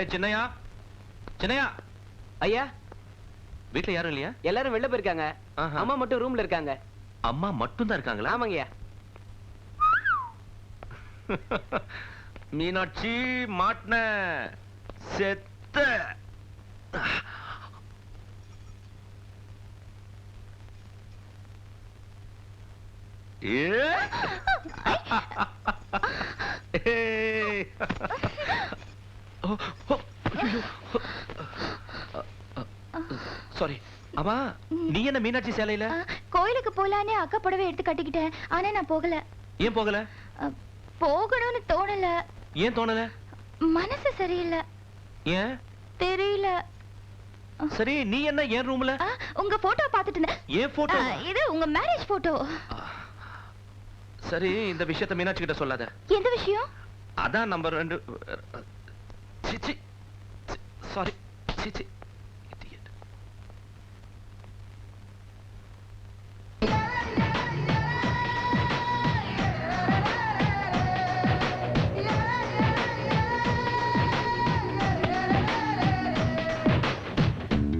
டேய் சின்னையா, சின்னையா. ஐயா, வீட்ல யாரும் இல்லையா? எல்லாரும் வெளில போயிருக்காங்க. அம்மா மட்டும் ரூம்ல இருக்காங்க. அம்மா மட்டும் தான் இருக்காங்களா? ஆமாங்கய்யா. மீனாட்சி மாட்ன செத்த. சாரி. அம்மா, நீ என்ன மீனாட்சி சேலையில? கோயிலுக்கு போலானே அக்கா புடவை எடுத்து கட்டிக்கிட்டேன். ஆனா நான் போகல. ஏன் போகல? போகணும்னு தோணல. ஏன் தோணல? மனசு சரியில்லை. ஏன் தெரியல. சரி, நீ என்ன ஏன் ரூம்ல? உங்க போட்டோ பாத்துட்டு இருந்தேன். ஏன் போட்டோ? இது உங்க மேரேஜ் போட்டோ. சரி, இந்த விஷயத்தை மீனாட்சி கிட்ட சொல்லாத. எந்த விஷயம்? அதான் நம்பர் 2. சிச்சி, சாரி, சிச்சி.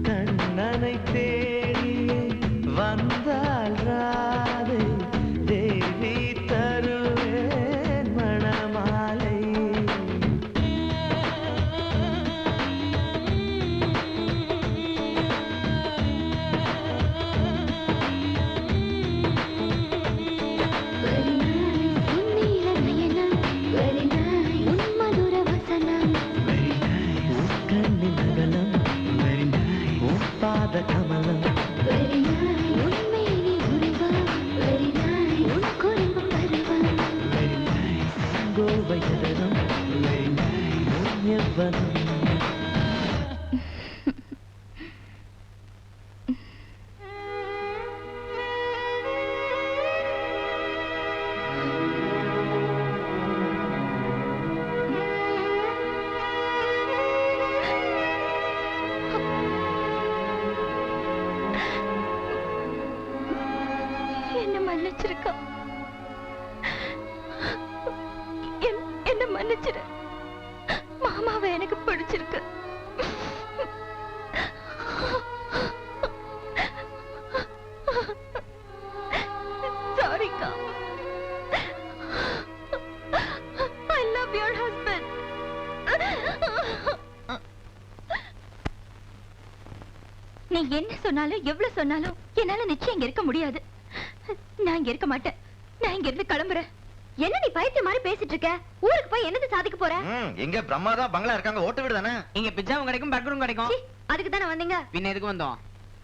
கண்ணனை தேடி வந்தால் ராதை தேவி தருவேன் மணமாலை. கமலம் கோவையதனம் எவ்வனம். என்ன மன்னிச்சிரு. மாமாவை எனக்கு பிடிச்சிருக்கு. சாரிக்கா. I love your husband. நீ என்ன சொன்னாலும் எவ்வளவு சொன்னாலும் என்னால நிச்சயம் இங்க இருக்க முடியாது. நான் இங்க இருக்க மாட்டேன். நான் இங்க இருந்து கிளம்புறேன். என்ன நீ பைத்தியம் மாதிரி பேசிட்டு இருக்க? ஊருக்கு போய் என்னது சாதிக்க போற? எங்க பிரம்மாதா பங்களா இருக்காங்க, ஓட்டு வீடு தானே. இங்க பிஜ்ஜாவும் கிடைக்கும், பர்கரும் கிடைக்கும். அதுக்கு தானே வந்தீங்க? பின்ன எதுக்கு வந்தோம்?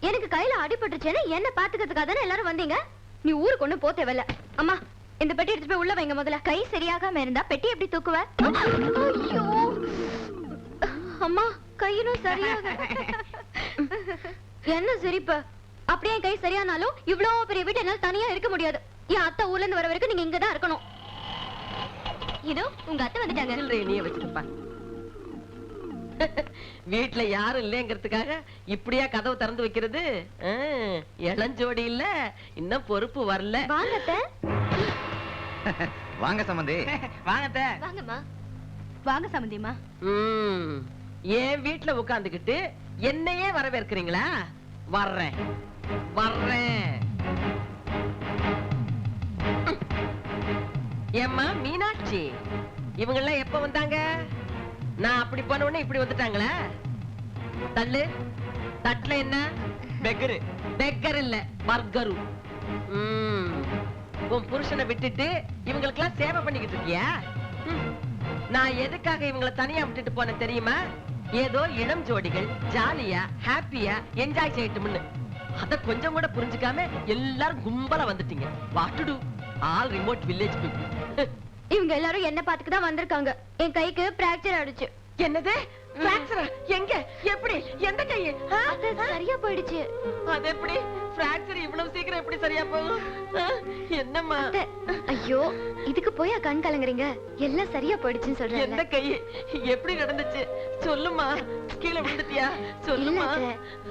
எனக்கு கையில அடிபட்டுச்சேன்னு என்ன பாத்துக்கிறதுக்காக தானே எல்லாரும் வந்தீங்க. நீ ஊருக்கு ஒண்ணு போ தேவையில்ல. அம்மா, இந்த பெட்டி எடுத்து போய் உள்ள வைங்க முதல்ல. கை சரியாகாம இருந்தா பெட்டி எப்படி தூக்குவ? ஐயோ அம்மா, கையிலும் சரியாக. என்ன சிரிப்பு? அப்படியே கை சரியானாலும் இவ்வளவு பெரிய வீட்டு என்னால தனியா இருக்க முடியாது. என் அத்தை ஊர்ல இருந்து வர வரைக்கும் நீங்க இங்கதான் இருக்கணும். இதோ உங்க அத்தை வந்துட்டாங்க. நீ வச்சுக்கப்பா. வீட்டுல யாரும் இல்லைங்கிறதுக்காக இப்படியா கதவு திறந்து வைக்கிறது? இளஞ்சோடி இல்ல, இன்னும் பொறுப்பு வரல. வாங்க அத்தை. வாங்க சம்பந்தி. வாங்க அத்தை. வாங்கம்மா. வாங்க சம்பந்தியம்மா. என் வீட்டுல உட்கார்ந்துகிட்டு என்னையே வரவேற்கிறீங்களா? வர்றேன் வர்றேன். ஏம்மா மீனாட்சி, இவங்க எல்லாம் எப்ப வந்தாங்க? நான் அப்படி போன உடனே இப்படி வந்துட்டாங்களா? தள்ளு. தட்டுல என்ன? பெக்கரு. பெக்கர் இல்ல, பர்கரு. உன் புருஷனை விட்டுட்டு இவங்களுக்கு எல்லாம் சேவை பண்ணிக்கிட்டு இருக்கியா? நான் எதுக்காக இவங்களை தனியா விட்டுட்டு போன தெரியுமா? ஏதோ இளம் ஜோடிகள் ஜாலியா ஹாப்பியா என்ஜாய் செய்யட்டும்னு. அத கொஞ்சம் கூட புரிஞ்சுக்காம எல்லாரும் கும்பலா வந்துட்டீங்க. What to to? All remote village people. இவங்க எல்லாரும் என்ன பாத்துக்கு தான் வந்திருக்காங்க. என் கைக்கு பிராக்சர் ஆயிடுச்சு. என்னது? பிராக்சரா? எங்க? எப்படி? எந்த கை? அது சரியா போயிடுச்சு. அது எப்படி? பிராக்சர் இவ்வளவு சீக்கிரம் எப்படி சரியா போகும்? என்னம்மா? ஐயோ, இதுக்கு போய் கண் கலங்குறீங்க. எல்லாம் சரியா போயிடுச்சுன்னு சொல்றேன். எந்த கை? எப்படி நடந்துச்சு? சொல்லுமா. கீழே விழுந்துட்டியா? சொல்லுமா.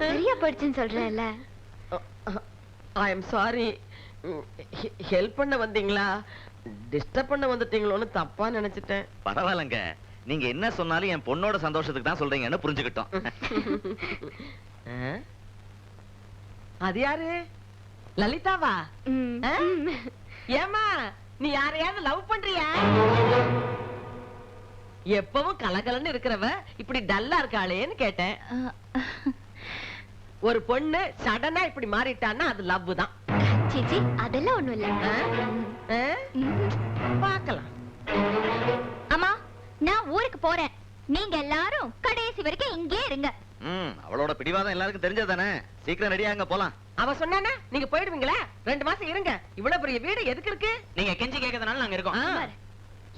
சரியா போயிடுச்சுன்னு சொல்றேன்ல. ஐ அம் சாரி. ஹெல்ப் பண்ண வந்தீங்களா? டிஸ்டர்ப் பண்ண வந்துட்டீங்களோன்னு தப்பா நினைச்சிட்டேன். பரவாயில்லங்க, நீங்க என்ன சொன்னாலும் என் பொண்ணோட சந்தோஷத்துக்கு தான் சொல்றீங்கன்னு புரிஞ்சுக்கிட்டோம். அது யாரு? லலிதாவா? ஆ? ஏமா நீ யாரையாவது லவ் பண்றியா? எப்பவும் கலகலன்னு இருக்கிறவ இப்படி டல்லா இருக்காளேன்னு கேட்டேன். ஒரு பொண்ணு சடனா இப்படி மாறிட்டான்னா அது லவ் தான். சிச்சி அதெல்லாம் ஒண்ணும் இல்ல. பார்க்கலாம். அம்மா நான் ஊருக்கு போறேன். நீங்க எல்லாரும் கடைசி வரைக்கும் இங்கே இருங்க. அவளோட பிடிவாதம் எல்லாருக்கும் தெரிஞ்சதானே. சீக்கிரம் ரெடியாங்க போலாம். அவ சொன்னானே நீங்க போயிடுவீங்களா? 2 மாசம் இருங்க. இவ்வளவு பெரிய வீடு எதுக்கு இருக்கு? நீங்க கெஞ்சி கேட்கறதுனால நாங்க இருக்கோம்.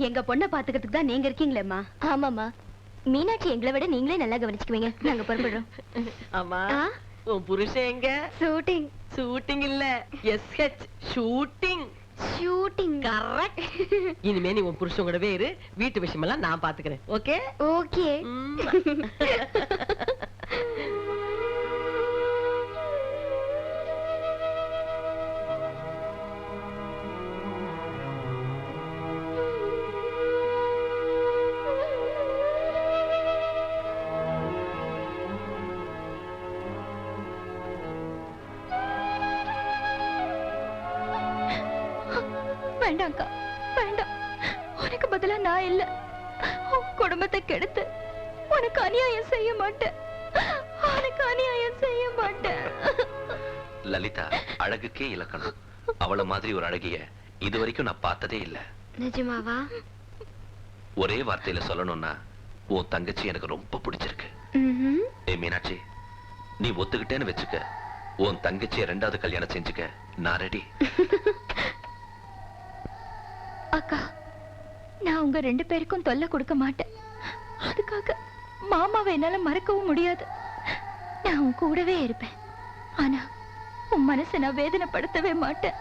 எங்க பொண்ணை பாத்துக்கிறதுக்கு தான் நீங்க இருக்கீங்களேம்மா. ஆமாமா மீனாட்சி எங்களை விட நீங்களே நல்லா கவனிச்சுக்குவீங்க. நாங்க புறப்படுறோம். ஆமா உன் புருஷன் எங்க? ஷூட்டிங். ஷூட்டிங் இல்ல SH ஷூட்டிங். Shooting correct. இனிமே நீ உன் புருஷன் கூடவே இரு. வீட்டு விஷயமெல்லாம் நான் பாத்துக்கிறேன். Okay okay. வேண்டாம்க்கா வேண்டாம். உனக்கு பதிலா நான் இல்ல. உன் குடும்பத்தை கெடுத்து உனக்கு அநியாயம் செய்ய மாட்டேன். உனக்கு அநியாயம் செய்ய மாட்டேன். லலிதா அழகுக்கே இலக்கணம். அவள மாதிரி ஒரு அழகிய இது வரைக்கும் நான் பார்த்ததே இல்ல. நிஜமாவா? ஒரே வார்த்தையில சொல்லணும்னா உன் தங்கச்சி எனக்கு ரொம்ப பிடிச்சிருக்கு. மீனாட்சி நீ ஒத்துக்கிட்டேன்னு வச்சுக்க. உன் தங்கச்சிய 2வது கல்யாணம் செஞ்சுக்க நான் ரெடி. அக்கா நான் உங்க 2 பேருக்கும் தொல்லை கொடுக்க மாட்டேன். அதுக்காக மாமாவை என்னால மறக்கவும் முடியாது. நான் உன் கூடவே இருப்பேன். ஆனா உன் மனசை நான் வேதனைப்படுத்தவே மாட்டேன்.